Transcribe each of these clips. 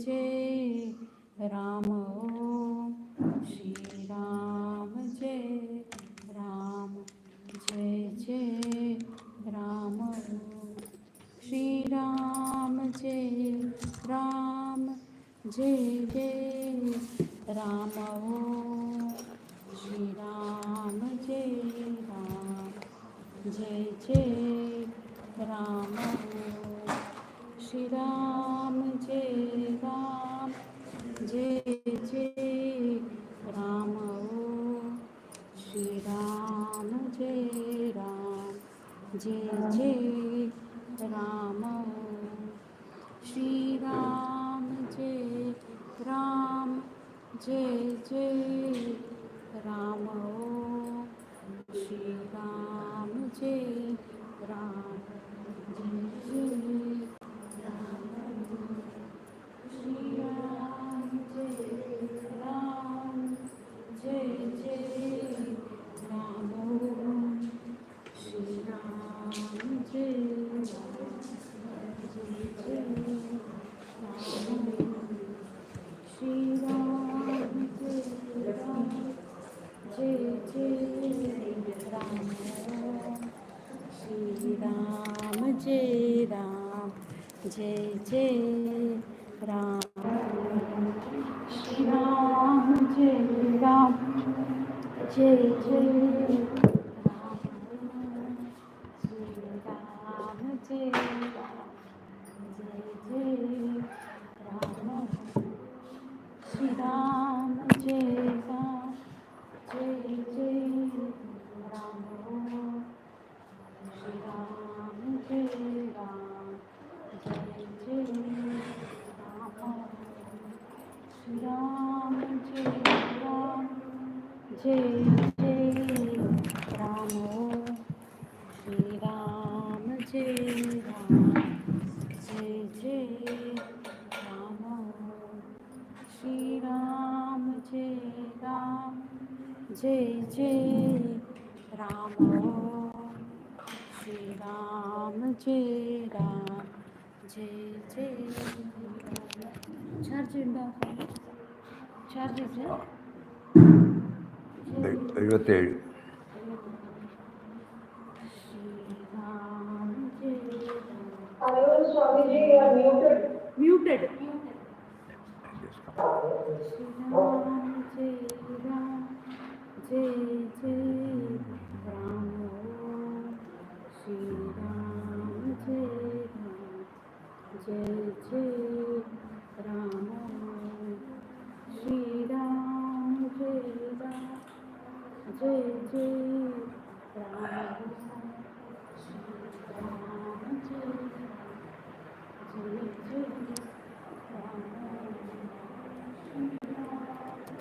जय राम ओम श्री राम जय राम जय जय राम ओम श्री राम जय राम जय जय राम ओम श्री राम जय राम जय जय राम ओम श्री राम जय राम जय जय राम ओम श्री राम जय राम जय जय राम ओम श्री राम जय राम जय जय राम ओम श्री राम जय राम जय जय राम ओम श्री राम जय राम जय जय राम ओम श्री राम जय राम जय जय राम ओम श्री राम जय राम जय जय राम ओम श्री राम जय राम जय जय राम ओम श्री राम जय राम जय जय राम ओम श्री राम जय राम जय जय राम ओम श्री राम जय राम जय जय राम ओम श्री राम जय राम जय जय राम ओम श्री राम जय राम जय जय राम ओम श्री राम जय राम जय जय राम ओम श्री राम जय राम जय जय राम ओम श्री राम जय राम जय जय ಚಾರ್ಜ್ ಇಲ್ಲ ಚಾರ್ಜ್ ಇದೆ 57. ಶ್ರೀರಾಮ ಜಯ Hello, Swamiji, you are muted. muted Shriram ಜಯ ರಾಮ ಜಯ ಜಯ ರಾಮ ಓಂ ಶ್ರೀರಾಮ ಜಯ ರಾಮ जय जय राम श्री राम जय राम जय जय राम श्री राम जय जय जय Ram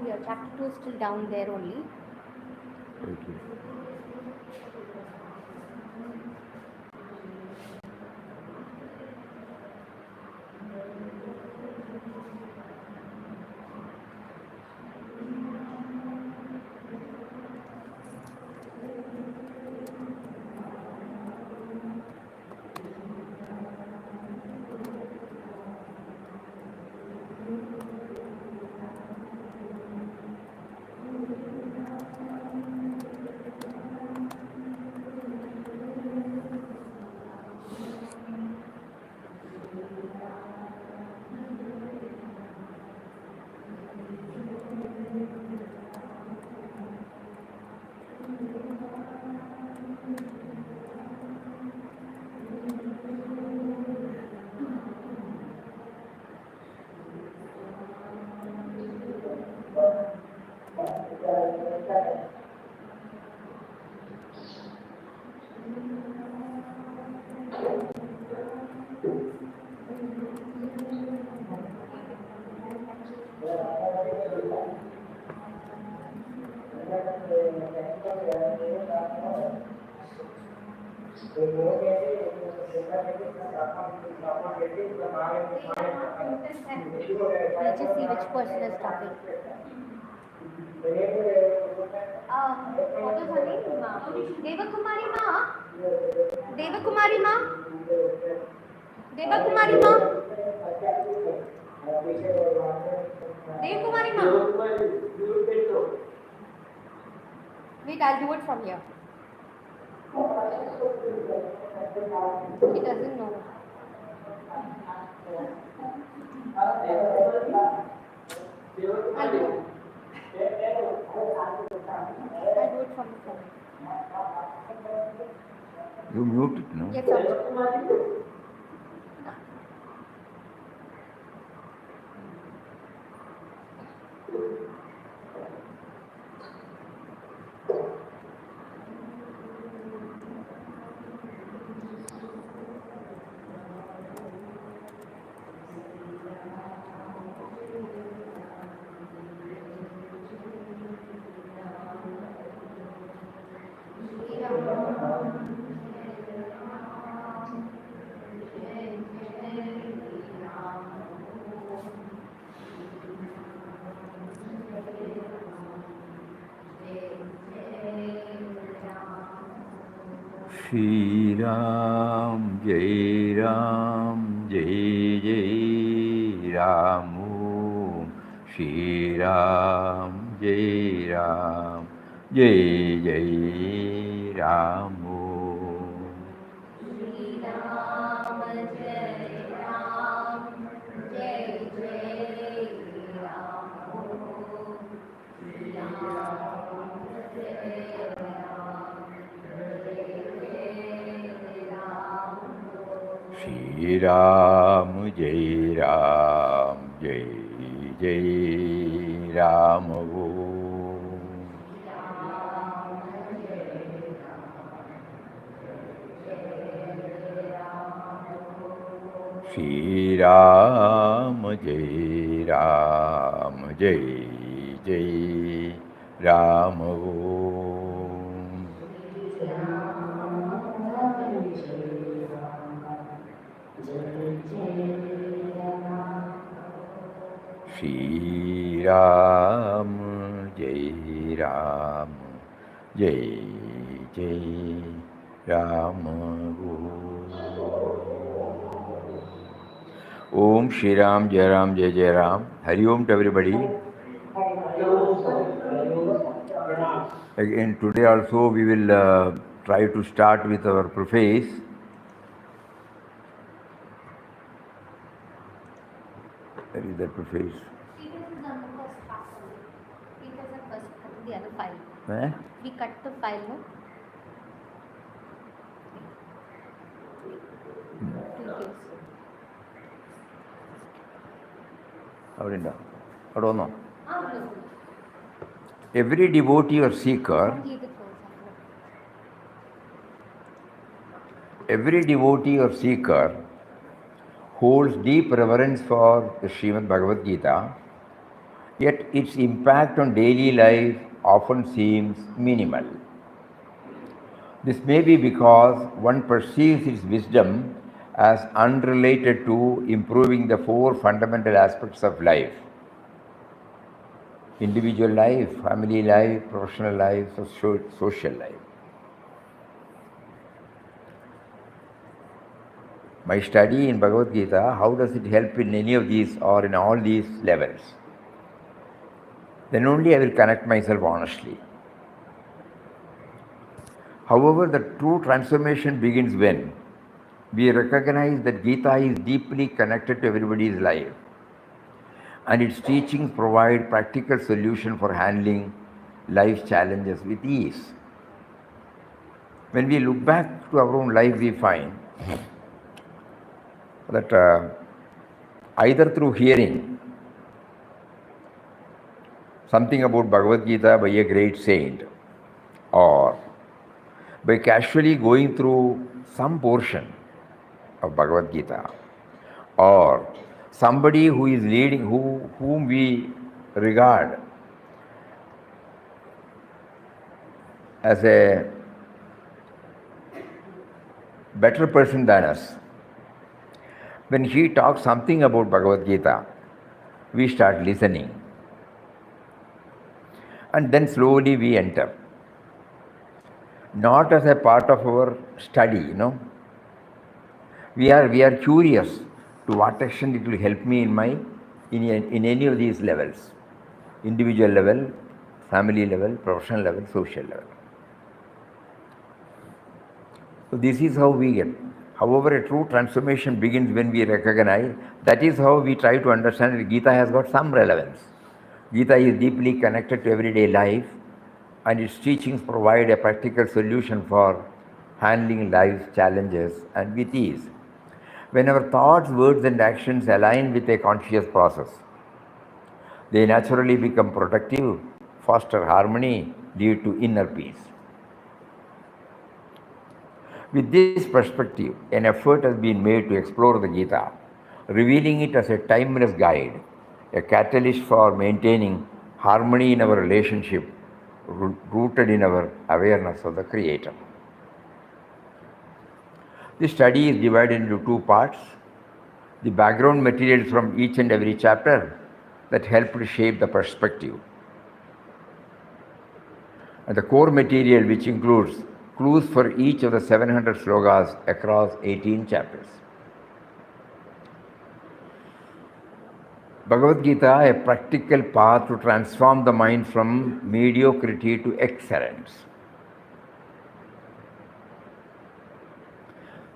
here. Chapter 2 is still down there only. Okay. We'll just see which person is talking. What is her name? Devakumari Ma? Devakumari Ma? Devakumari Ma? Devakumari Ma? Wait, I'll do it from here. She doesn't know. I'll do it from the phone. You mute it, no? Yes, sir. Shri Ram, Jai Ram, Jai Jai Ram. Shri Ram, Jai Ram, Jai Jai Ram. Shri Ram, Jai Ram, Jai Jai Ram. Shri Ram, Jai Ram, Jai Jai Ram. Shri Ram, Jai Ram, Jai Jai Ram. Om Shri Ram, Jai Ram, Jai Jai Ram. Hari Om to everybody. Again, today also we will try to start with our preface. That is the preface. This is on the first part only. It is the first part, the other file. Eh? We cut the file, no? Every devotee or seeker, holds deep reverence for the Srimad Bhagavad Gita yet its impact on daily life often seems minimal. This may be because one perceives its wisdom as unrelated to improving the four fundamental aspects of life: individual life, family life, professional life, social life. My study in Bhagavad Gita, how does it help in any of these or in all these levels? Then only I will connect myself honestly. However, the true transformation begins when we recognize that Gita is deeply connected to everybody's life, and its teachings provide practical solutions for handling life's challenges with ease. When we look back to our own life, we find that either through hearing something about Bhagavad Gita by a great saint, or by casually going through some portion of Bhagavad Gita, or somebody who is leading, whom we regard as a better person than us, when he talks something about Bhagavad Gita, we start listening. And then slowly we enter. Not as a part of our study, We are curious to what extent it will help me in any of these levels. Individual level, family level, professional level, social level. So this is how we get. However, a true transformation begins when we recognize. That is how we try to understand that Gita has got some relevance. Gita is deeply connected to everyday life, and its teachings provide a practical solution for handling life's challenges and with ease. When our thoughts, words, and actions align with a conscious process, they naturally become productive, foster harmony, lead to inner peace. With this perspective, an effort has been made to explore the Gita, revealing it as a timeless guide, a catalyst for maintaining harmony in our relationship, rooted in our awareness of the Creator. This study is divided into two parts: the background materials from each and every chapter that help to shape the perspective, and the core material, which includes clues for each of the 700 slokas across 18 chapters. Bhagavad Gita, a practical path to transform the mind from mediocrity to excellence.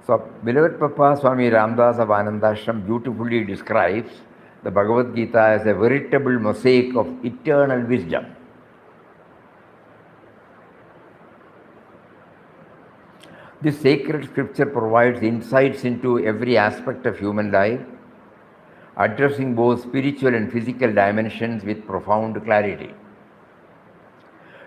So, beloved Papa Swami Ramdas of Anandashram beautifully describes the Bhagavad Gita as a veritable mosaic of eternal wisdom. This sacred scripture provides insights into every aspect of human life, addressing both spiritual and physical dimensions with profound clarity.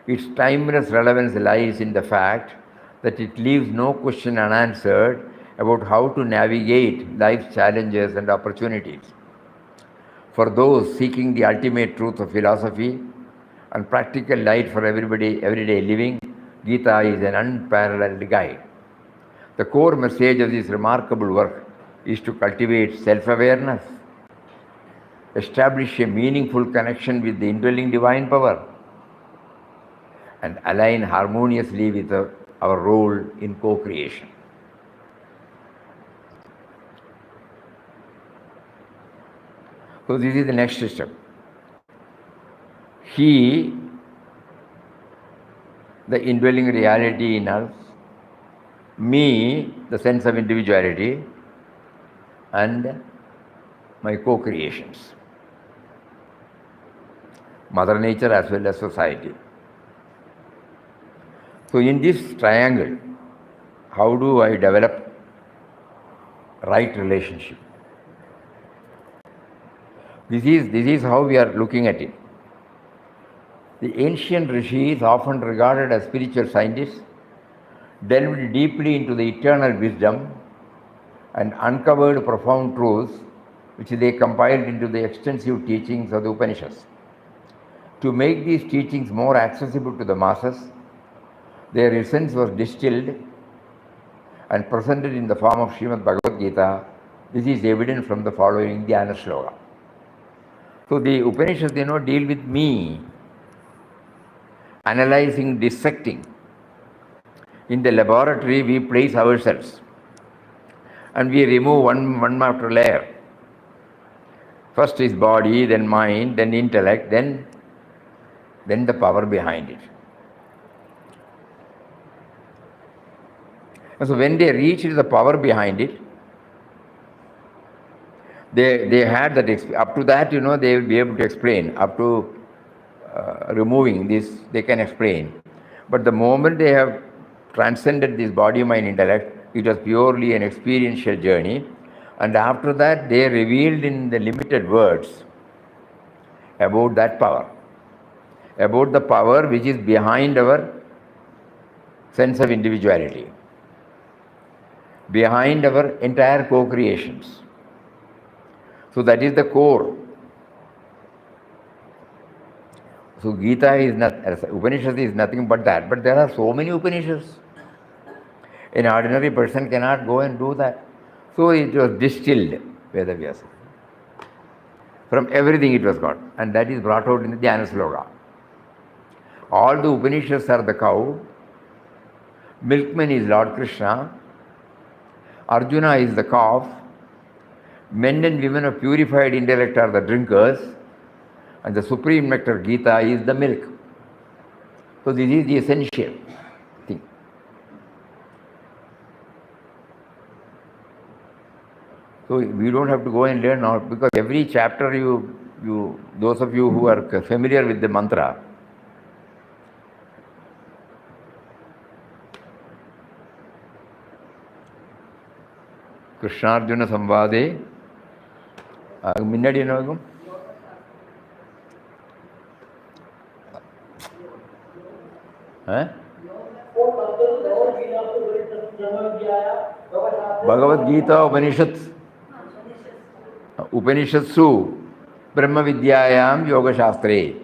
Its timeless relevance lies in the fact that it leaves no question unanswered about how to navigate life's challenges and opportunities. For those seeking the ultimate truth of philosophy and practical light for everyday living, Gita is an unparalleled guide. The core message of this remarkable work is to cultivate self-awareness, establish a meaningful connection with the indwelling divine power, and align harmoniously with our role in co-creation. So this is the next step. He, the indwelling reality in us, me, the sense of individuality, and my co-creations, Mother Nature as well as society. So in this triangle, how do I develop right relationship? This is how we are looking at it. The ancient rishis, often regarded as spiritual scientists, delved deeply into the eternal wisdom and uncovered profound truths which they compiled into the extensive teachings of the Upanishads. To make these teachings more accessible to the masses, their essence was distilled and presented in the form of Srimad Bhagavad Gita. This is evident from the following Dhyana Shloka. So the Upanishads, deal with me, analyzing, dissecting. In the laboratory, we place ourselves and we remove one after layer. First is body, then mind, then intellect, then the power behind it. And so when they reached the power behind it, they had that, up to that, they will be able to explain. Up to removing this, they can explain. But the moment they have transcended this body, mind, intellect, it was purely an experiential journey. And after that, they revealed in the limited words about that power. About the power which is behind our sense of individuality, behind our entire co-creations. So that is the core. So Gita is not, Upanishad is nothing but that. But there are so many Upanishads. An ordinary person cannot go and do that. So it was distilled, Vedavyasa. From everything it was got. And that is brought out in the Dhyana Sloka. All the Upanishads are the cow. Milkman is Lord Krishna. Arjuna is the calf. Men and women of purified intellect are the drinkers. And the supreme nectar Gita is the milk. So this is the essential thing. So we don't have to go and learn now, because every chapter you those of you who are familiar with the mantra, Krishnarjuna Samvade, Minnadi enagum? Bhagavad Gita Upanishads. Upanishadsu Brahma Vidyayam Yoga Shastre.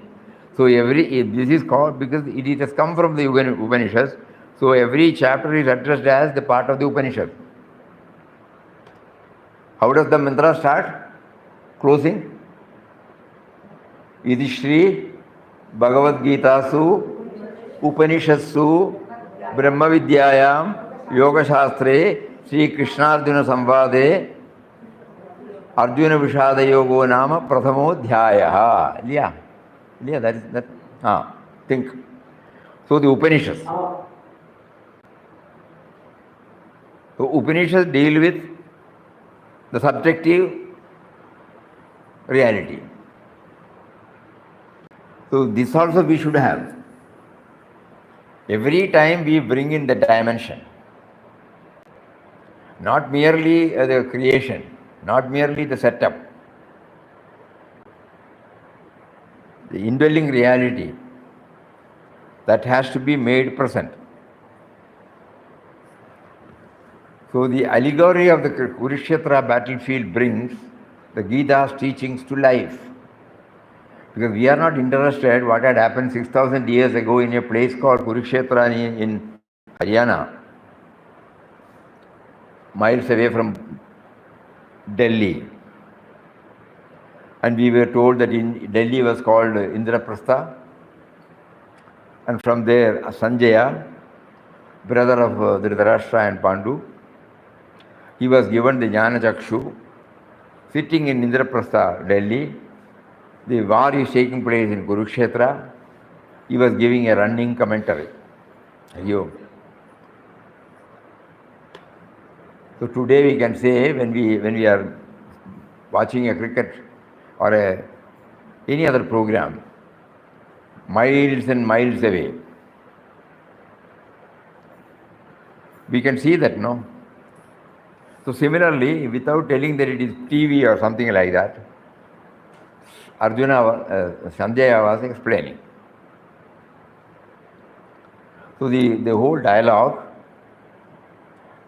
So this is called, because it has come from the Upanishads. So every chapter is addressed as the part of the Upanishad. How does the mantra start? Closing. Idi Shri Bhagavad Gita Su Upanishadsu Brahma Vidyayam Yoga Shastre Sri Krishnarjuna Samvade Arjuna Vishada Yogo Nama Prathamo Dhyaya. Yeah, that is that. Think. So the Upanishads. So Upanishads deal with the subjective reality. So this also we should have. Every time we bring in the dimension, not merely the creation, not merely the setup, the indwelling reality that has to be made present. So the allegory of the Kurukshetra battlefield brings the Gita's teachings to life. Because we are not interested what had happened 6,000 years ago in a place called Kurukshetra in Haryana, miles away from Delhi. And we were told that Delhi was called Indraprastha. And from there, Sanjaya, brother of Dhritarashtra and Pandu, he was given the Jnana Chakshu, sitting in Indraprastha, Delhi. The war is taking place in Kurukshetra. He was giving a running commentary. So today we can say, when we are watching a cricket or any other program, miles and miles away, we can see that, no? So similarly, without telling that it is TV or something like that, Sanjaya was explaining. So the whole dialogue,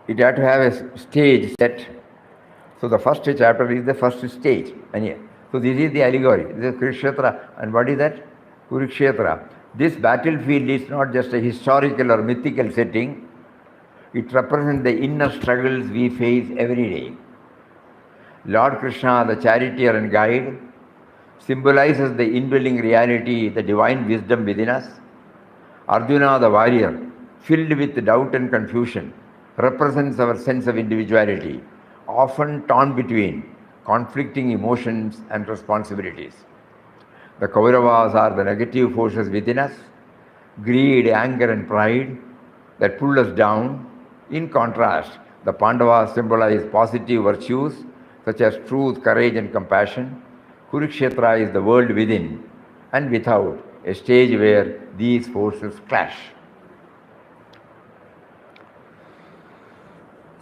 it had to have a stage set. So the first chapter is the first stage. And so this is the allegory. This is Kurukshetra. And what is that? Kurukshetra. This battlefield is not just a historical or mythical setting, it represents the inner struggles we face every day. Lord Krishna, the charioteer and guide, symbolizes the indwelling reality, the divine wisdom within us. Arjuna, the warrior, filled with doubt and confusion, represents our sense of individuality, often torn between conflicting emotions and responsibilities. The Kauravas are the negative forces within us, greed, anger, and pride that pull us down. In contrast, the Pandavas symbolize positive virtues such as truth, courage, and compassion. Kurukshetra is the world within and without, a stage where these forces clash.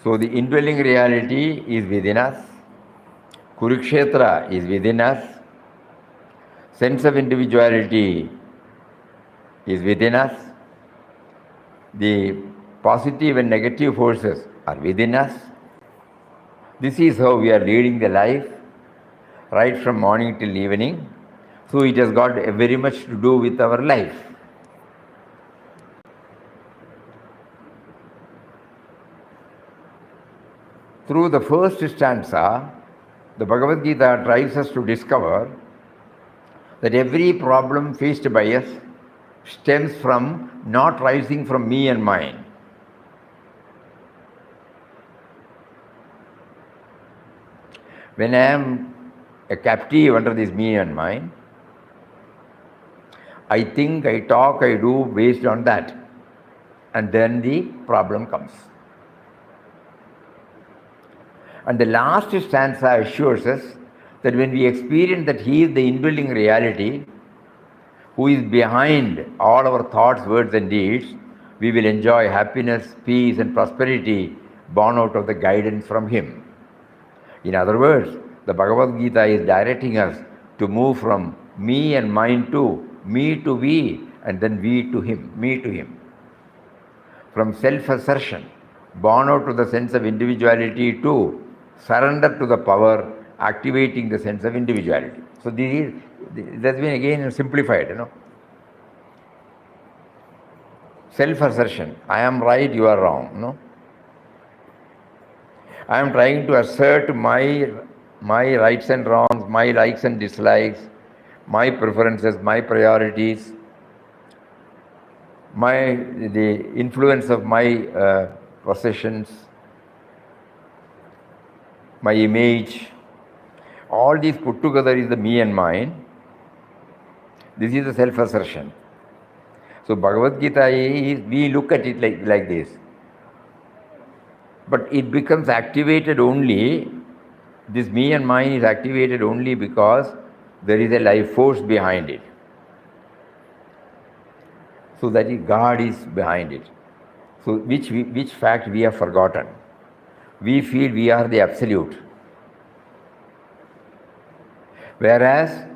So the indwelling reality is within us, Kurukshetra is within us, sense of individuality is within us, the positive and negative forces are within us. This is how we are leading the life right from morning till evening. So it has got very much to do with our life. Through the first stanza, the Bhagavad Gita tries us to discover that every problem faced by us stems from not rising from me and mine. When I am a captive under this me and mine, I think, I talk, I do based on that. And then the problem comes. And the last stanza assures us that when we experience that He is the indwelling reality, who is behind all our thoughts, words, and deeds, we will enjoy happiness, peace, and prosperity born out of the guidance from Him. In other words, the Bhagavad Gita is directing us to move from me and mine to me to we, and then we to Him, me to Him. From self-assertion, born out of the sense of individuality, to surrender to the power, activating the sense of individuality. So that's been again simplified, Self-assertion. I am right, you are wrong, I am trying to assert my rights and wrongs, my likes and dislikes, my preferences, my priorities, the influence of my possessions, my image. All these put together is the me and mine. This is the self-assertion. So Bhagavad Gita is, we look at it like this. But it becomes activated only, this me and mine is activated only because there is a life force behind it. So that is, God is behind it. So which fact we have forgotten. We feel we are the absolute. Whereas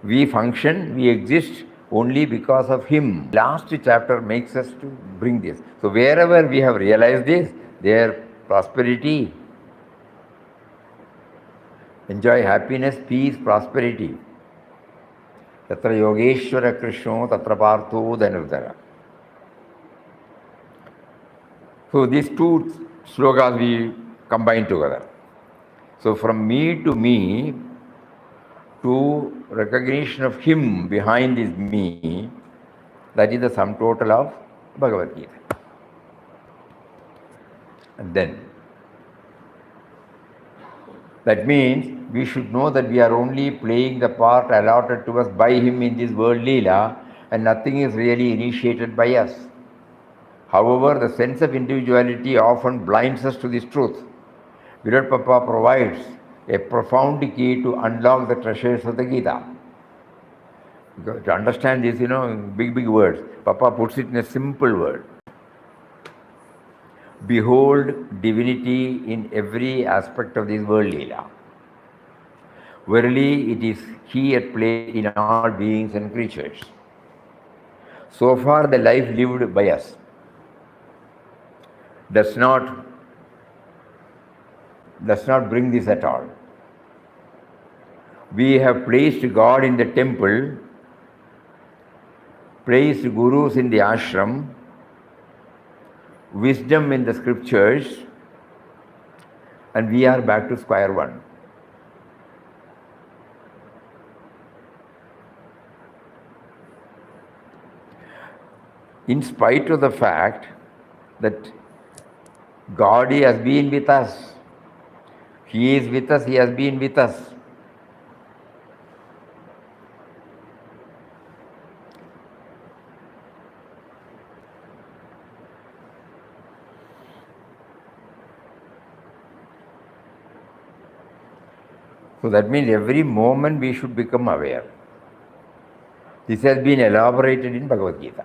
we function, we exist only because of Him. Last chapter makes us to bring this. So wherever we have realized this, their prosperity, enjoy happiness, peace, prosperity. Tatra Yogeshwara Krishno, Tatra Partho Dhanurdhara. So these two slokas we combine together. So from me to me, to recognition of Him behind this me, that is the sum total of Bhagavad Gita. And then, that means we should know that we are only playing the part allotted to us by Him in this world Leela, and nothing is really initiated by us. However, the sense of individuality often blinds us to this truth. Virat Papa provides a profound key to unlock the treasures of the Gita. Because to understand this, big words, Papa puts it in a simple word. Behold divinity in every aspect of this world Leela. Verily, it is He at play in all beings and creatures. So far, the life lived by us does not bring this at all. We have placed God in the temple praised gurus in the ashram, wisdom in the scriptures, and we are back to square one. In spite of the fact that God has been with us, He is with us, He has been with us. So that means every moment we should become aware. This has been elaborated in Bhagavad Gita.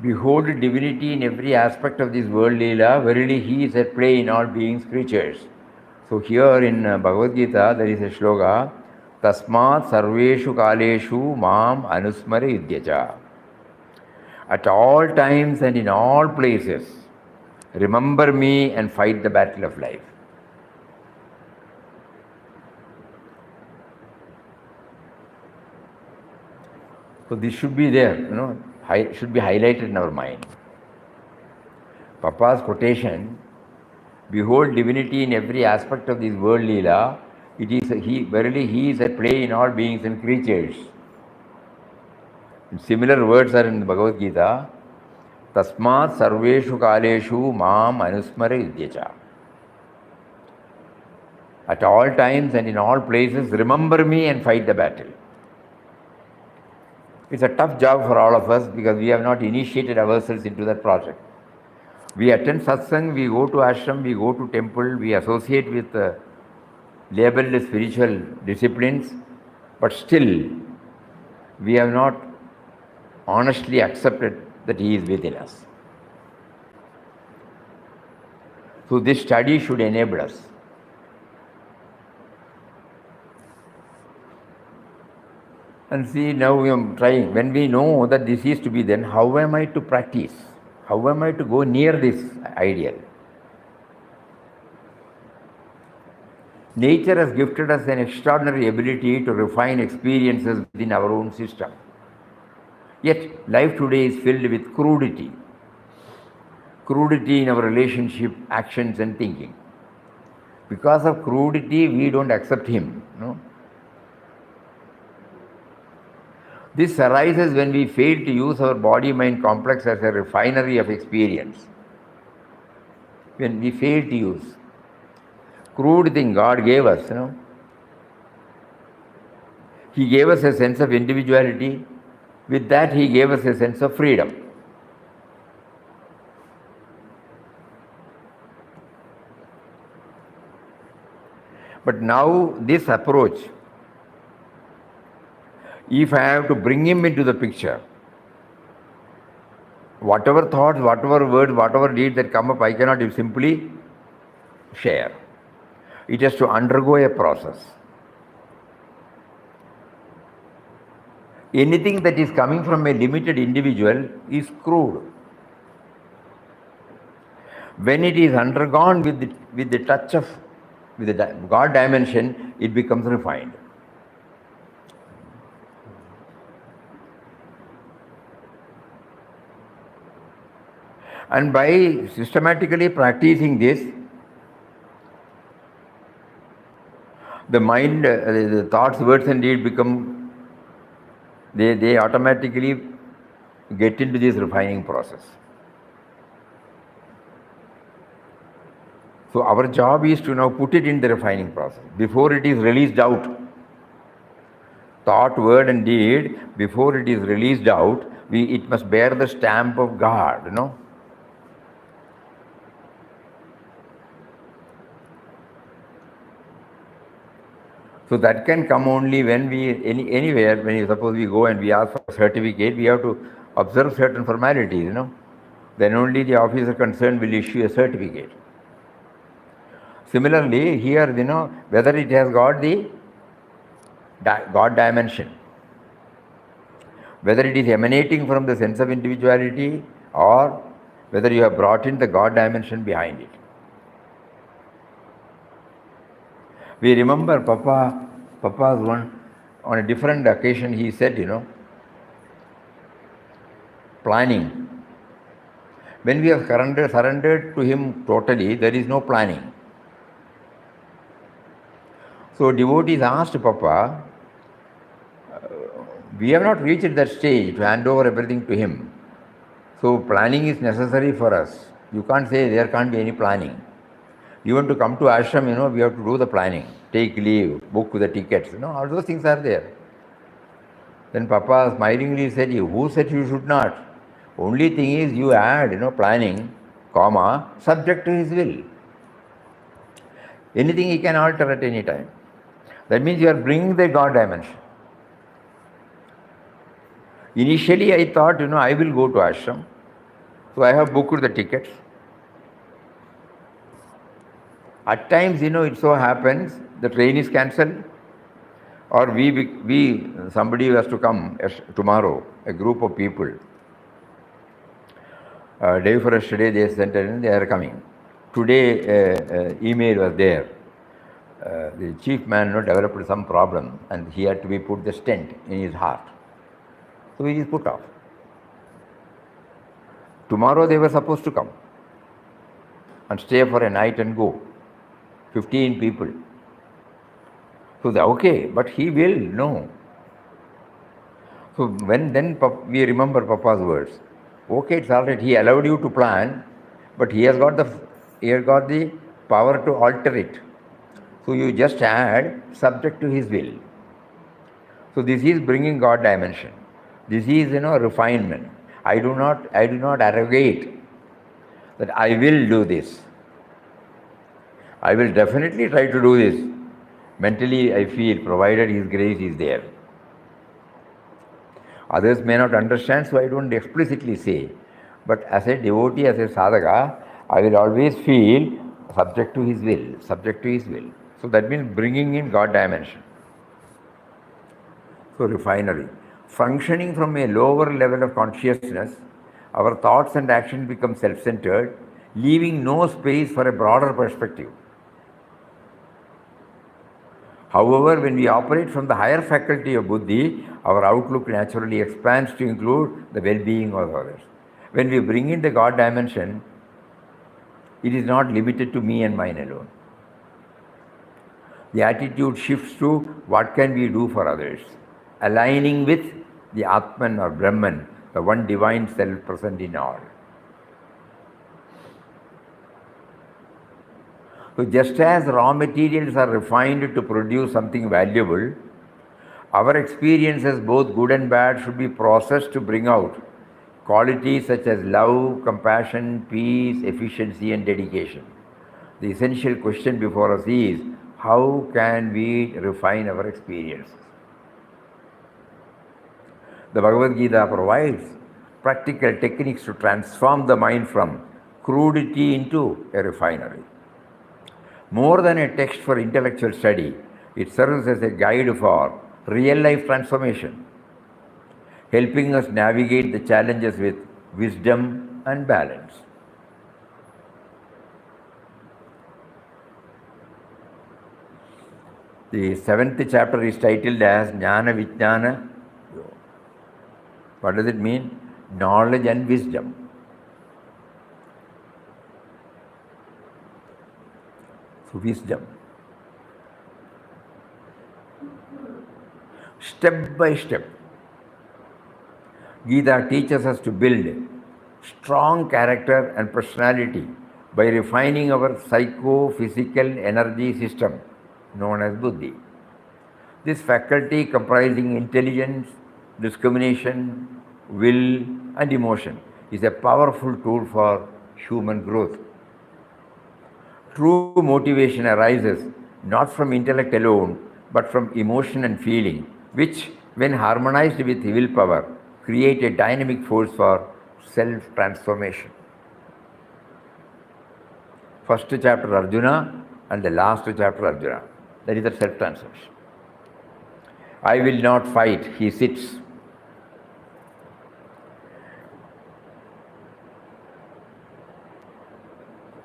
Behold divinity in every aspect of this world Leela, verily He is at play in all beings, creatures. So here in Bhagavad Gita there is a shloka, Tasmat sarveshu kaleshu mam anusmara yudhyacha. At all times and in all places, remember me and fight the battle of life. So this should be there, should be highlighted in our mind. Papa's quotation, behold divinity in every aspect of this world Leela, verily He is at play in all beings and creatures. And similar words are in the Bhagavad Gita, Tasmat sarveshu kaleshu mam anusmara yudhyacha. At all times and in all places, remember me and fight the battle. It's a tough job for all of us because we have not initiated ourselves into that project. We attend satsang, we go to ashram, we go to temple, we associate with labeled spiritual disciplines, but still we have not honestly accepted that He is within us. So this study should enable us. And see, now we are trying. When we know that this is to be, then how am I to practice? How am I to go near this ideal? Nature has gifted us an extraordinary ability to refine experiences within our own system. Yet, life today is filled with crudity. Crudity in our relationship, actions and thinking. Because of crudity, we don't accept Him. No? This arises when we fail to use our body-mind complex as a refinery of experience. When we fail to use. Crude thing God gave us, He gave us a sense of individuality. With that, He gave us a sense of freedom. But now, this approach, if I have to bring Him into the picture, whatever thoughts, whatever words, whatever deeds that come up, I cannot simply share. It has to undergo a process. Anything that is coming from a limited individual is crude. When it is undergone with the touch of with the God dimension, it becomes refined. And by systematically practicing this, the mind, the thoughts, words and deeds become, they automatically get into this refining process. So our job is to now put it in the refining process before it is released out. Thought, word and deed, before it is released out, it must bear the stamp of God, So that can come only when anywhere, when suppose we go and we ask for a certificate, we have to observe certain formalities, then only the officer concerned will issue a certificate. Similarly, here, whether it has got the God dimension, whether it is emanating from the sense of individuality or whether you have brought in the God dimension behind it. We remember Papa's one, on a different occasion he said, planning. When we have surrendered to him totally, there is no planning. So devotees asked Papa, we have not reached that stage to hand over everything to him. So planning is necessary for us. You can't say there can't be any planning. Even to come to ashram, we have to do the planning. Take leave, book the tickets, all those things are there. Then Papa smilingly said, who said you should not? Only thing is you add, planning, subject to his will. Anything he can alter at any time. That means you are bringing the God dimension. Initially I thought, I will go to ashram. So I have booked the tickets. At times, it so happens the train is cancelled, or somebody has to come tomorrow, a group of people. Day for yesterday they sent and they are coming. Today email was there. The chief man developed some problem and he had to be put the stent in his heart. So he is put off. Tomorrow they were supposed to come and stay for a night and go. 15 people. So okay, but he will, no. So then we remember Papa's words. Okay, it's all right. He allowed you to plan, but he has got the power to alter it. So you just add subject to his will. So this is bringing God dimension. This is refinement. I do not arrogate that I will do this. I will definitely try to do this. Mentally I feel, provided his grace is there. Others may not understand, so I don't explicitly say. But as a devotee, as a sadhaka, I will always feel subject to his will, subject to his will. So that means bringing in God dimension. So refinery. Functioning from a lower level of consciousness, our thoughts and actions become self-centered, leaving no space for a broader perspective. However, when we operate from the higher faculty of buddhi, our outlook naturally expands to include the well-being of others. When we bring in the God dimension, it is not limited to me and mine alone. The attitude shifts to what can we do for others, aligning with the Atman or Brahman, the one divine self present in all. So just as raw materials are refined to produce something valuable, our experiences, both good and bad, should be processed to bring out qualities such as love, compassion, peace, efficiency and dedication. The essential question before us is, how can we refine our experiences? The Bhagavad Gita provides practical techniques to transform the mind from crudity into a refinery. More than a text for intellectual study, it serves as a guide for real-life transformation, helping us navigate the challenges with wisdom and balance. The 7th chapter is titled as Jnana Vijnana. What does it mean? Knowledge and wisdom. So wisdom. Step by step, Gita teaches us to build strong character and personality by refining our psycho-physical energy system known as buddhi. This faculty comprising intelligence, discrimination, will and emotion is a powerful tool for human growth. True motivation arises not from intellect alone, but from emotion and feeling, which, when harmonized with willpower, create a dynamic force for self-transformation. First chapter Arjuna and the last chapter Arjuna. That is the self-transformation. I will not fight, he sits.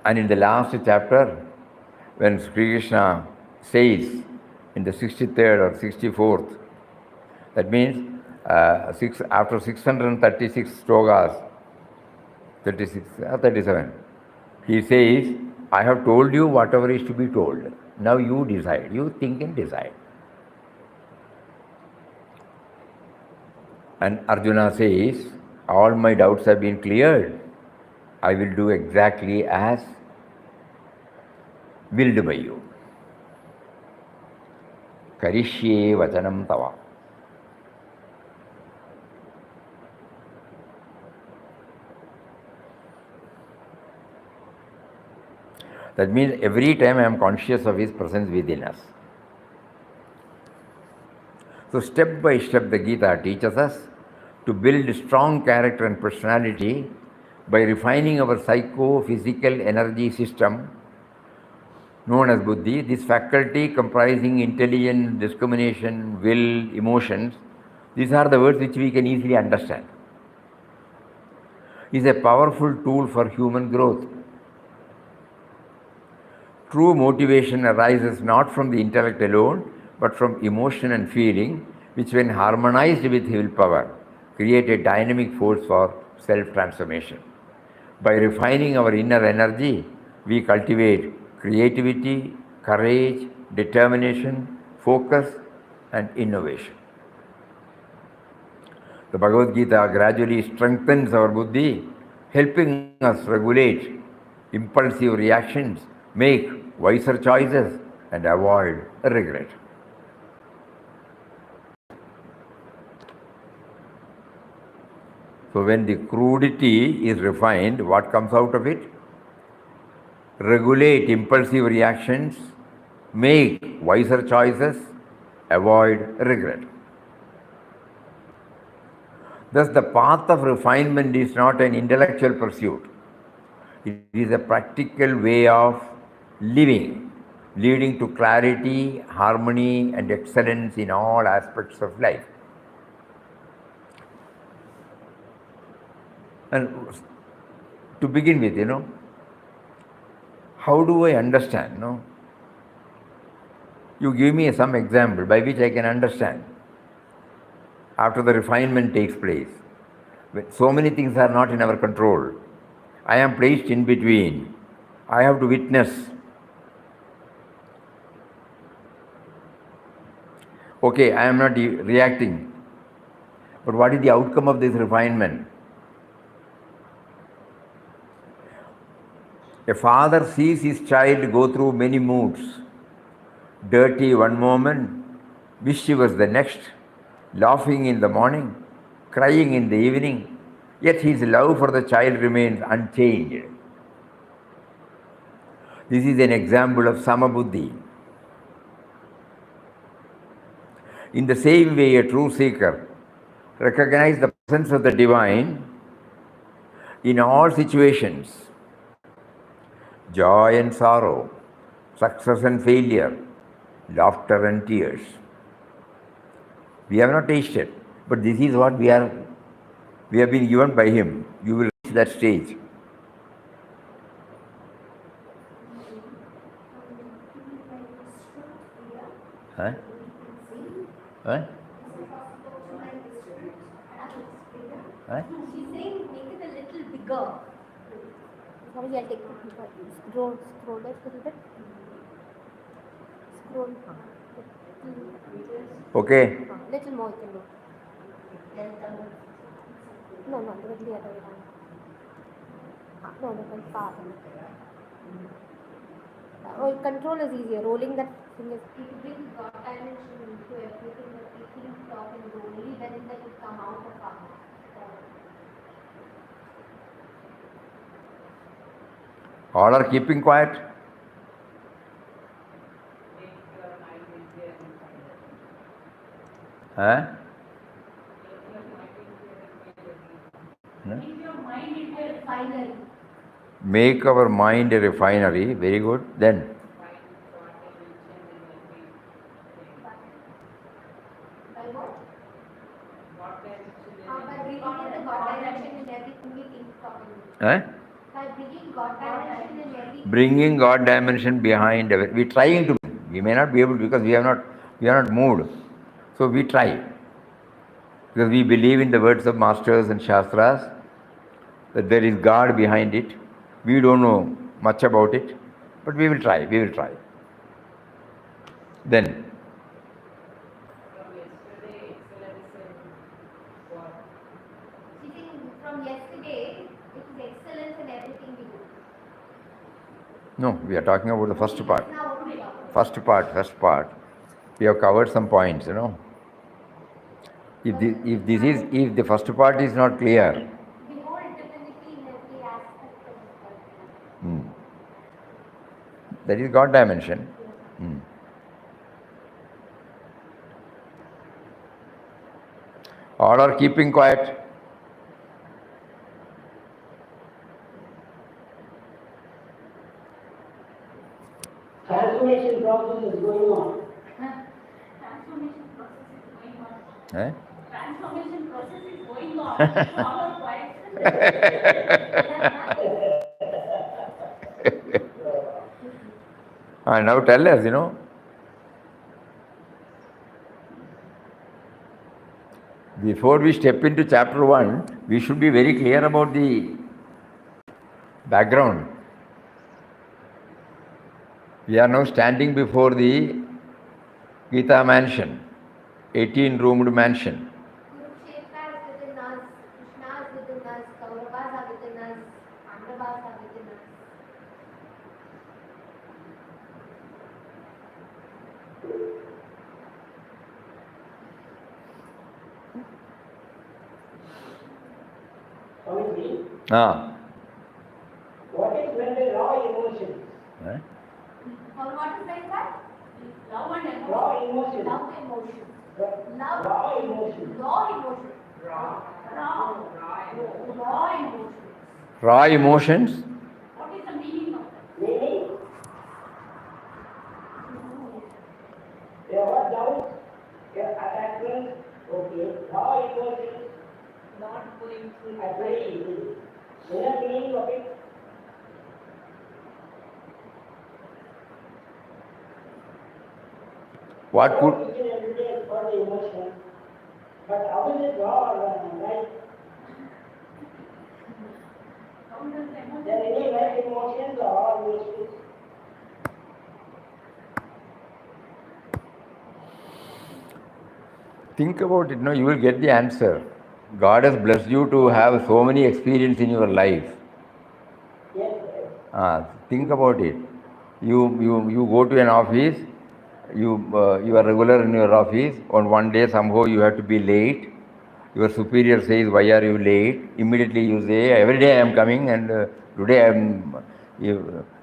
And in the last chapter, when Sri Krishna says in the 63rd or 64th, that means after 636 slokas, 36 or 37, he says, I have told you whatever is to be told. Now you decide. You think and decide. And Arjuna says, all my doubts have been cleared. I will do exactly as willed by you. Karishye vachanam tava. That means every time I am conscious of His presence within us. So step by step the Gita teaches us to build strong character and personality by refining our psycho-physical energy system known as buddhi. This faculty comprising intelligence, discrimination, will, emotions, these are the words which we can easily understand, is a powerful tool for human growth. True motivation arises not from the intellect alone, but from emotion and feeling, which when harmonized with willpower, create a dynamic force for self-transformation. By refining our inner energy, we cultivate creativity, courage, determination, focus, and innovation. The Bhagavad Gita gradually strengthens our buddhi, helping us regulate impulsive reactions, make wiser choices, and avoid regret. So when the crudity is refined, what comes out of it? Regulate impulsive reactions, make wiser choices, avoid regret. Thus, the path of refinement is not an intellectual pursuit. It is a practical way of living, leading to clarity, harmony, and excellence in all aspects of life. And to begin with, how do I understand? You give me some example by which I can understand after the refinement takes place. So many things are not in our control. I am placed in between. I have to witness. Okay, I am not reacting. But what is the outcome of this refinement? A father sees his child go through many moods. Dirty one moment, mischievous the next, laughing in the morning, crying in the evening, yet his love for the child remains unchanged. This is an example of Samabuddhi. In the same way, a true seeker recognizes the presence of the divine in all situations, joy and sorrow, success and failure, laughter and tears. We have not tasted, but this is what we have been given by Him. You will reach that stage. Huh? Huh? Huh? She's saying make it a little bigger. Sorry, I'll take it. Scroll back a little bit. Scroll. Okay. Little more you can do. No, directly the other way around. No, different part. Control is easier. Rolling that thing is. It brings God dimension into everything that we think, talk, and do. Only then that will come out of our mouth. All are keeping quiet. Huh? Make your mind into a refinery. make our mind a refinery. Very good. Then By what? By bringing in the God dimension in everything we think, talking. By bringing God dimension in everything. bringing God dimension behind. We trying to. We may not be able because we are not moved. So we try because we believe in the words of masters and shastras that there is God behind it. We don't know much about it, but we will try. We will try. Then. From yesterday, it is excellence in everything we do. No, we are talking about the first part. Now, what do we talk? First part. We have covered some points, If the first part is not clear, Behold divinity in every aspect of the that is God dimension. All are keeping quiet. Transformation process is going on. Transformation process is going on. Eh? Transformation process is going on. All are quiet. Now tell us, before we step into chapter 1, we should be very clear about the background. We are now standing before the Gita mansion, 18-roomed mansion. Kurukshetra is within us, Krishna is within us, Kauravas are within us, Pandavas are within us. Swamiji, what is when the raw emotions? Eh? Or what is like that? Love and emotion. Raw emotions. Love emotion. Love. Raw emotions. Raw emotion. Raw emotion. Raw emotions. What is the meaning of that? Meaning, there was doubt, attachment, okay. Raw emotions, Not going through I very easy. Inner meaning of it, What could each and every day for the emotion. But how is it raw or right? How does the emotion? There are any right emotions or raw emotions? think about it? No, you will get the answer. God has blessed you to have so many experiences in your life. Yes, yes. Think about it. You go to an office. You are regular in your office. On one day somehow you have to be late. Your superior says, "Why are you late?" Immediately you say, "Every day I am coming, and today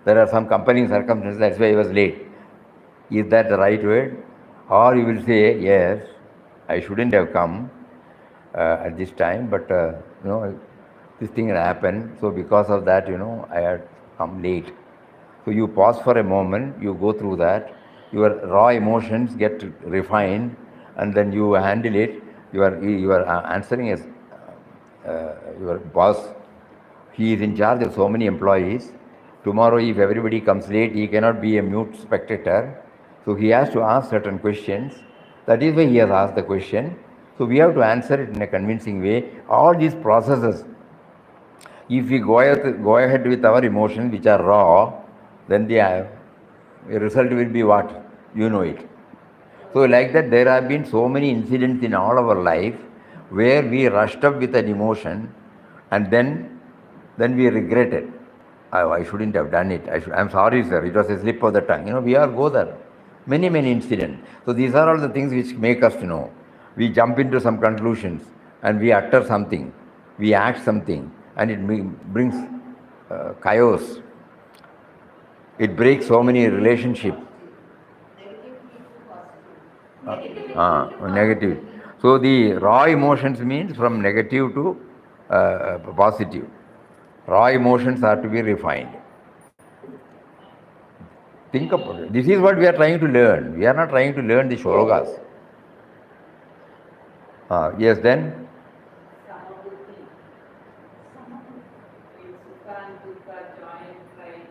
there are some company circumstances. That's why I was late." Is that the right word? Or you will say, "Yes, I shouldn't have come at this time, but this thing had happened. So because of that, I had come late." So you pause for a moment. You go through that. Your raw emotions get refined, and then you handle it. You are answering as your boss. He is in charge of so many employees. Tomorrow, if everybody comes late, he cannot be a mute spectator. So he has to ask certain questions. That is why he has asked the question. So we have to answer it in a convincing way. All these processes, if we go ahead with our emotions, which are raw, then the result will be what? You know it. So like that, there have been so many incidents in all our life where we rushed up with an emotion, and then we regretted. Oh, I shouldn't have done it. I'm sorry, sir. It was a slip of the tongue. We all go there. Many incidents. So these are all the things which make us to know. We jump into some conclusions and we utter something. We act something, and it brings chaos. It breaks so many relationships. Negative. So the raw emotions means from negative to positive. Raw emotions are to be refined. Think about it. This is what we are trying to learn. We are not trying to learn the shlokas. Yes, then? Samabuddhi. With Sukha and Dukkha, joy and pride,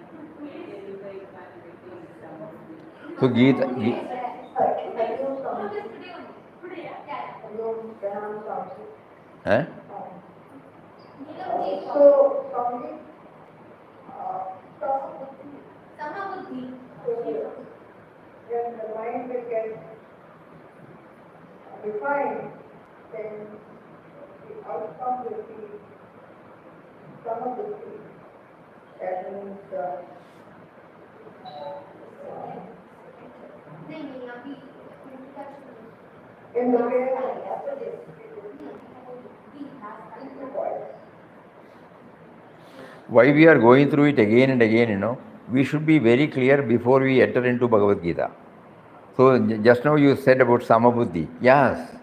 identify and become Samabuddhi. So Gita, huh? So, something, Samabuddhi. when the mind will get refined, then the outcome will be some of the things. That means, नहीं अभी in the way of Why we are going through it again and again, we should be very clear before we enter into Bhagavad Gita. So just now you said about Samabuddhi. Yes.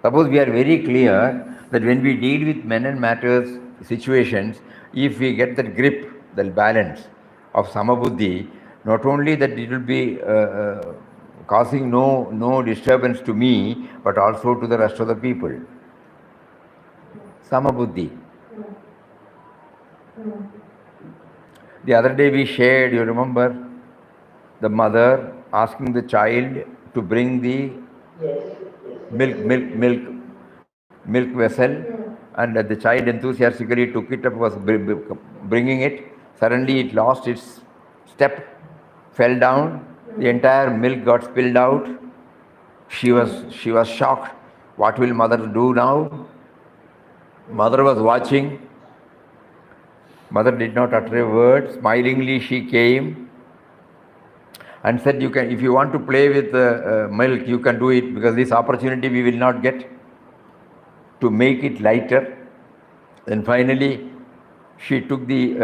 Suppose we are very clear that when we deal with men and matters, situations, if we get that grip, the balance of Samabuddhi, not only that it will be causing no disturbance to me, but also to the rest of the people. Samabuddhi. The other day we shared, you remember, the mother asking the child to bring the milk vessel, and the child enthusiastically took it up, was bringing it. Suddenly it lost its step, fell down, the entire milk got spilled out. She was shocked. What will mother do now? Mother was watching. Mother did not utter a word. Smilingly she came and said, if you want to play with milk, you can do it, because this opportunity we will not get to make it lighter. Then finally, she took the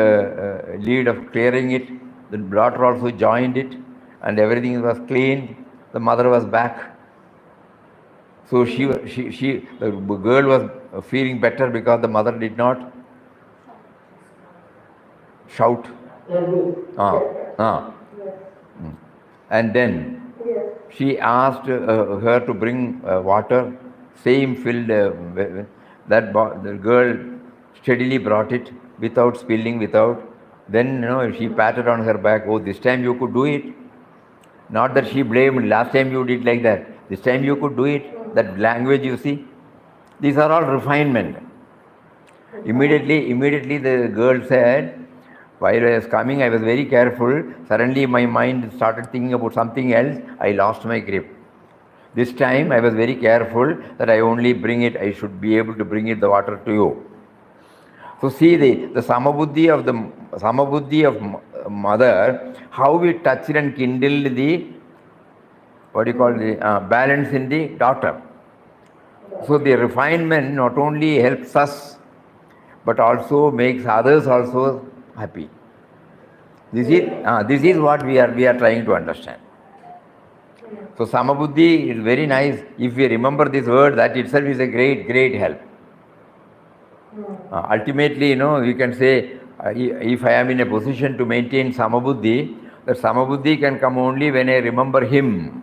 lead of clearing it. The daughter also joined it, and everything was cleaned. The mother was back. So the girl was feeling better because the mother did not shout. And then she asked her to bring water, same filled, the girl steadily brought it without spilling, then she patted on her back. Oh, this time you could do it. Not that she blamed, last time you did like that. This time you could do it. That language, you see. These are all refinement. Immediately the girl said, while I was coming, I was very careful. Suddenly my mind started thinking about something else. I lost my grip. This time I was very careful that I only should be able to bring the water to you. So see the Samabuddhi of mother, how we touched and kindled the, balance in the daughter. So the refinement not only helps us, but also makes others also happy. This is what we are trying to understand. So Samabuddhi is very nice. If we remember this word, that itself is a great help. Ultimately, we can say, if I am in a position to maintain Samabuddhi, that Samabuddhi can come only when I remember him.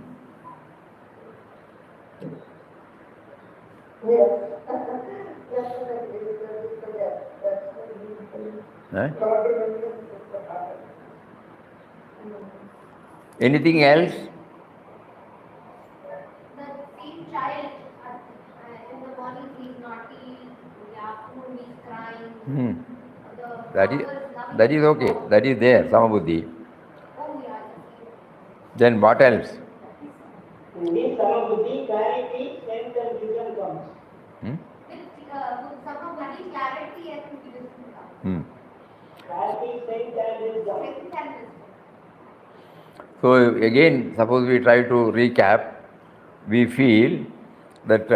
Anything else? The same child in the morning he's naughty, in the afternoon he's crying. That is okay. That is there, Samabuddhi. Oh yeah. Then what else? in this Samabuddhi, clarity, strength and wisdom comes. With Samabuddhi, clarity and wisdom comes. Clarity, strength and wisdom. Strength and wisdom. So again, suppose we try to recap, we feel that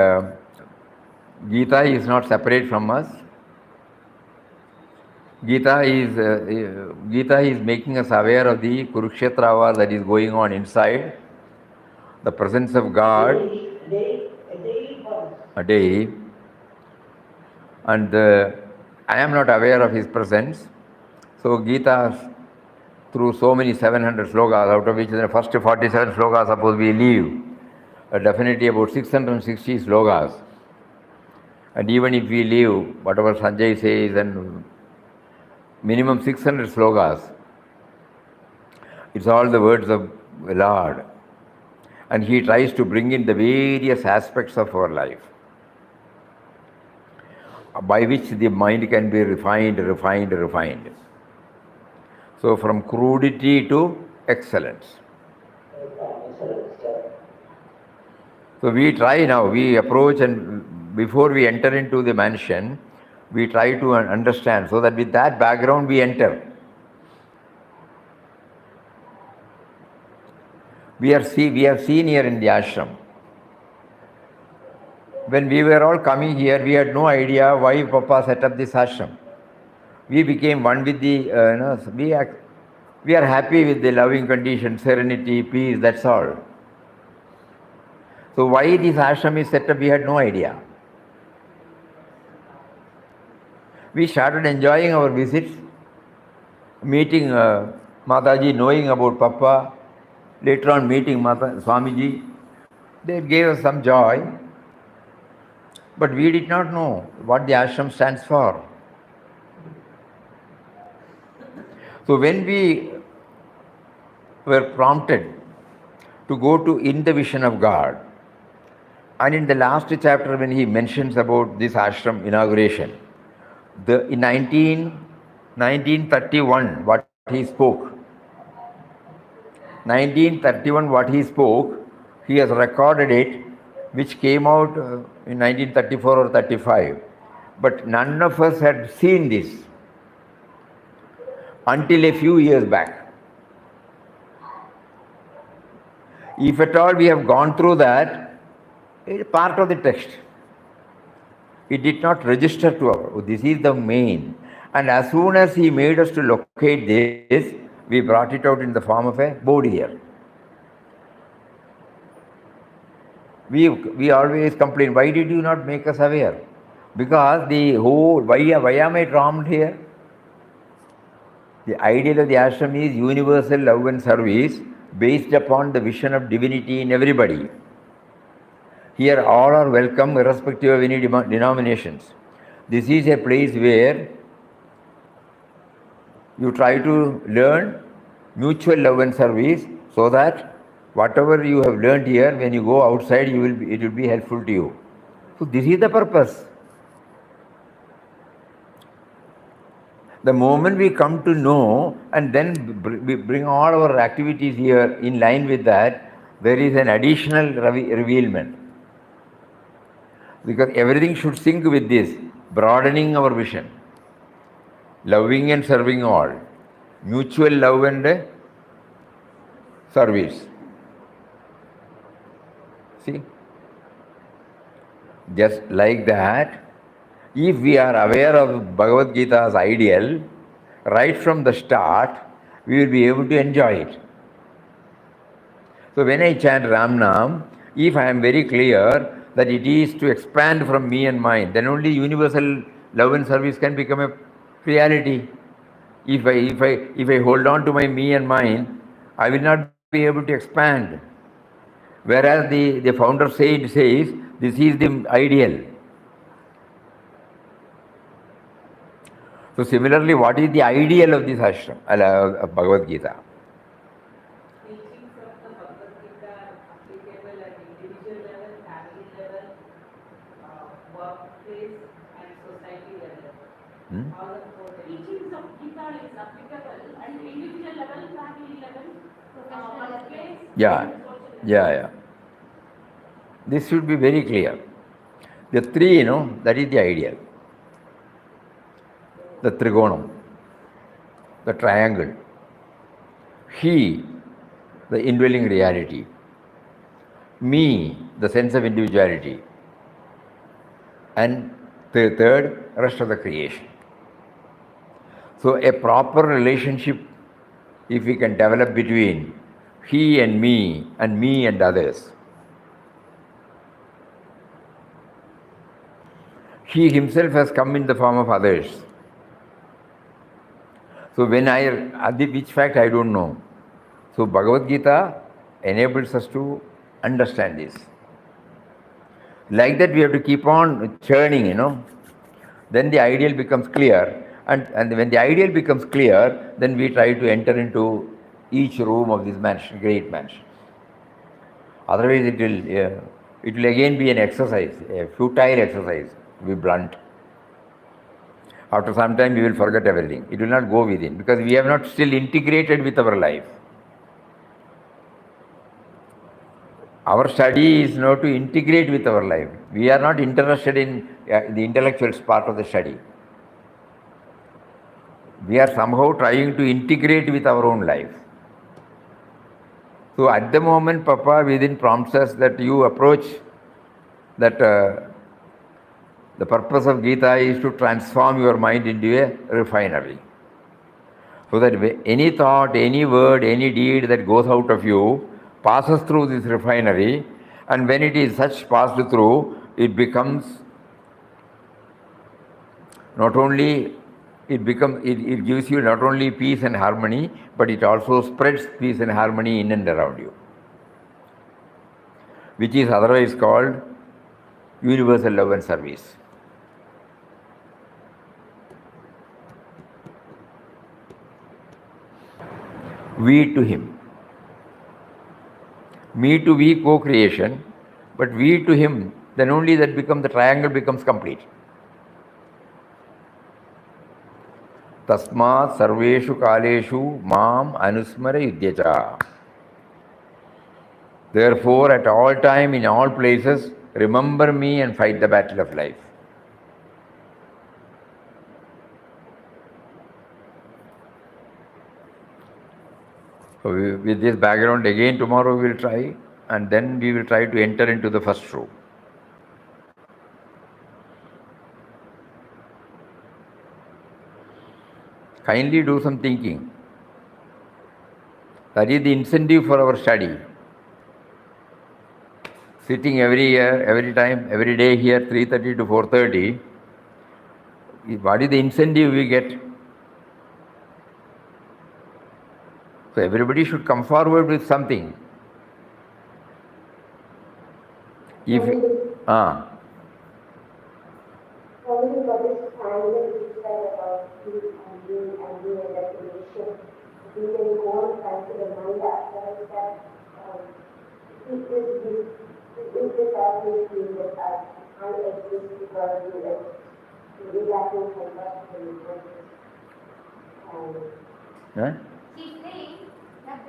Gita is not separate from us. Gita is making us aware of the Kurukshetra war that is going on inside, the presence of God, a day, and the I am not aware of his presence. So Gita, through so many 700 slokas, out of which the first 47 slokas suppose we leave, definitely about 660 slokas. And even if we leave whatever Sanjay says and minimum 600 slokas, it's all the words of the Lord. And he tries to bring in the various aspects of our life, by which the mind can be refined. So from crudity to excellence. So we try now, we approach, and before we enter into the mansion, we try to understand, so that with that background we enter. We have seen here in the ashram. When we were all coming here, we had no idea why Papa set up this ashram. We became one with the, we are happy with the loving condition, serenity, peace, that's all. So why this ashram is set up, we had no idea. We started enjoying our visits, meeting Mataji, knowing about Papa, later on meeting Swamiji. They gave us some joy, but we did not know what the ashram stands for. So when we were prompted to go to In the Vision of God, and in the last chapter when he mentions about this ashram inauguration, in 1931 what he spoke, 1931 what he spoke, he has recorded it, which came out in 1934 or 35. But none of us had seen this until a few years back. If at all we have gone through that, it is part of the text. It did not register to us. This is the main. And as soon as he made us to locate this, we brought it out in the form of a board here. We always complain, why did you not make us aware? Because the whole, why am I trapped here? The ideal of the ashram is universal love and service based upon the vision of divinity in everybody. Here all are welcome irrespective of any denominations. This is a place where you try to learn mutual love and service, so that whatever you have learned here, when you go outside, it will be helpful to you. So this is the purpose. The moment we come to know and then we bring all our activities here in line with that, there is an additional revealment. Because everything should sync with this, broadening our vision, loving and serving all, mutual love and service. See? Just like that, if we are aware of Bhagavad Gita's ideal, right from the start, we will be able to enjoy it. So when I chant Ram Nam, if I am very clear that it is to expand from me and mine, then only universal love and service can become a reality. If I hold on to my me and mine, I will not be able to expand. Whereas the founder says this is the ideal. So similarly, what is the ideal of this ashram, of Bhagavad Gita? Teachings of the Bhagavad Gita are applicable at individual level, family level, workplace and society level. All of the teachings of Gita is applicable at individual level, family level, workplace. Yeah. This should be very clear. The three, that is the ideal. The trigonam, the triangle. He, the indwelling reality. Me, the sense of individuality. And the third, rest of the creation. So a proper relationship, if we can develop between he and me and others. He himself has come in the form of others. So which fact I don't know. So Bhagavad Gita enables us to understand this. Like that we have to keep on churning, Then the ideal becomes clear. And when the ideal becomes clear, then we try to enter into each room of this mansion, great mansion. Otherwise it will again be an exercise, a futile exercise, to be blunt. After some time we will forget everything. It will not go within because we have not still integrated with our life. Our study is now to integrate with our life. We are not interested in the intellectual part of the study. We are somehow trying to integrate with our own life. So at the moment, Papa within prompts us that you approach that the purpose of Gita is to transform your mind into a refinery. So that any thought, any word, any deed that goes out of you passes through this refinery, and when it is such passed through, it becomes not only it gives you not only peace and harmony, but it also spreads peace and harmony in and around you, which is otherwise called universal love and service. We to him. Me to we co-creation, but we to him, then only that the triangle becomes complete. Tasmat sarveshu kaleshu mam anusmara yudhyacha. Therefore, at all time, in all places, remember me and fight the battle of life. So with this background, again tomorrow we will try, and then we will try to enter into the first row. Kindly do some thinking. That is the incentive for our study. Sitting every year, every time, every day here, 3:30 to 4:30, what is the incentive we get? So everybody should come forward with something. If Only for this time that we said about being and being and being and definition, we can go on trying to remind ourselves that is this actually being with us? I exist because we exist. We have to help us to remember. She's saying that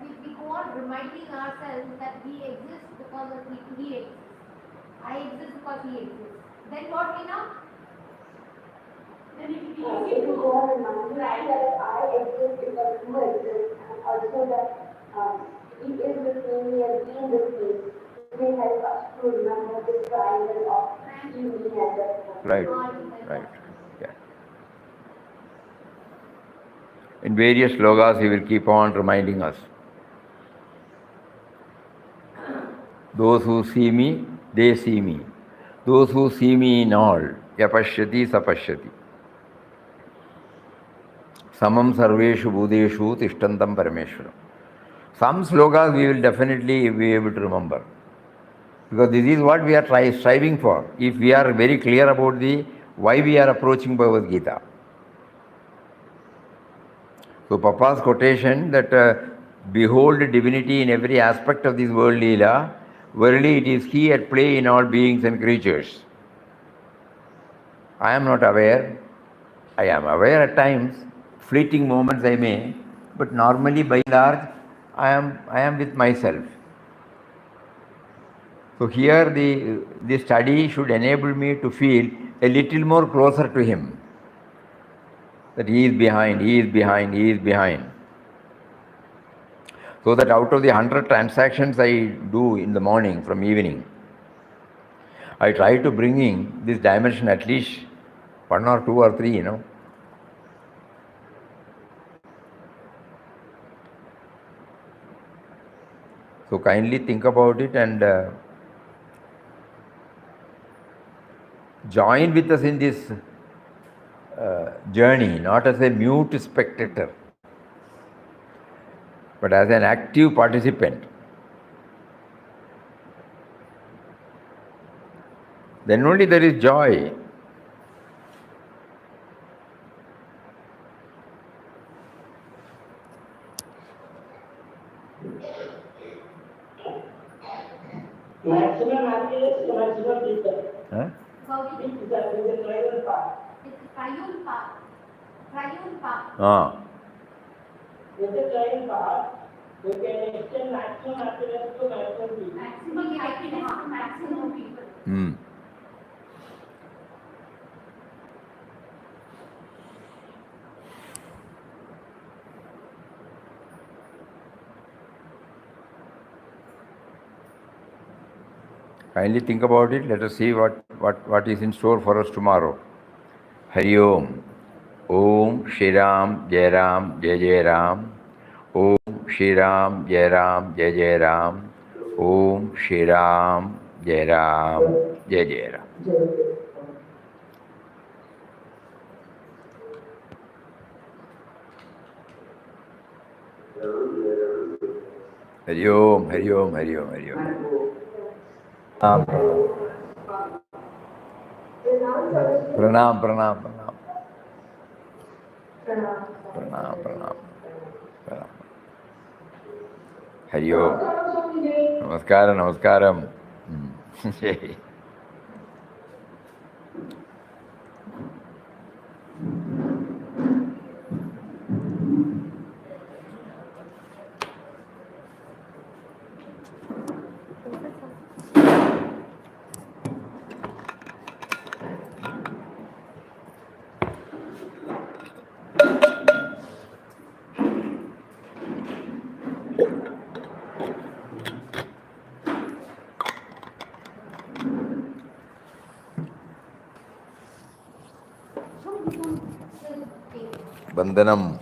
we go on reminding ourselves that we exist because of he exists. I exist because he exists. Then what we know? Then it will be If easy you to go on reminding that I exist because you exist, and also that he is with me and being with me, it may help us to remember this triangle of you, me, and the Right. Yeah. In various slogas, he will keep on reminding us. Those who see me, they see me. Those who see me in all, yapashyati sapashyati. Samam sarveshu bhudeshu tishtantam parameshwaram. Some slogas we will definitely be able to remember. Because this is what we are striving for. If we are very clear about why we are approaching Bhagavad Gita. So Papa's quotation that behold divinity in every aspect of this world Leela, verily it is he at play in all beings and creatures. I am not aware. I am aware at times, fleeting moments I may, but normally by and large I am with myself. So here the study should enable me to feel a little more closer to him. That he is behind, he is behind, he is behind. So that out of the 100 transactions I do in the morning from evening, I try to bring in this dimension at least 1 or 2 or 3, So kindly think about it and join with us in this journey, not as a mute spectator, but as an active participant. Then only there is joy. Maximum happiness to maximum pleasure. Huh? Sorry? It's a trial path. It's a triune path. Triune path. Ah. With a trial path, you can extend maximum happiness to maximum pleasure. Maximum happiness to maximum people. Hmm. Kindly think about it. Let us see what is in store for us tomorrow. Hari Om. Om Shri Ram Jai Ram Jai Jai Ram. Om Shri Ram Jai Ram Jai Jai Ram. Om Shri Ram Jai Ram Jai Jai Ram. Hari Om, Hari Om, Hari Om, Hari Om. Pranam, pranam, pranam. Pranam, pranam, pranam. Hari Om. Namaskaram, namaskaram. Vandanam.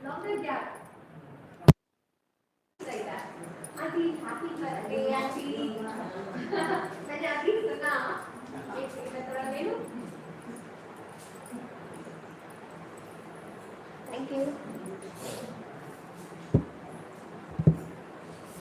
Longer gap. Like that. Auntie, happy birthday, auntie. मैंने अभी सुना एक मैं थोड़ा ले लूं. Thank you.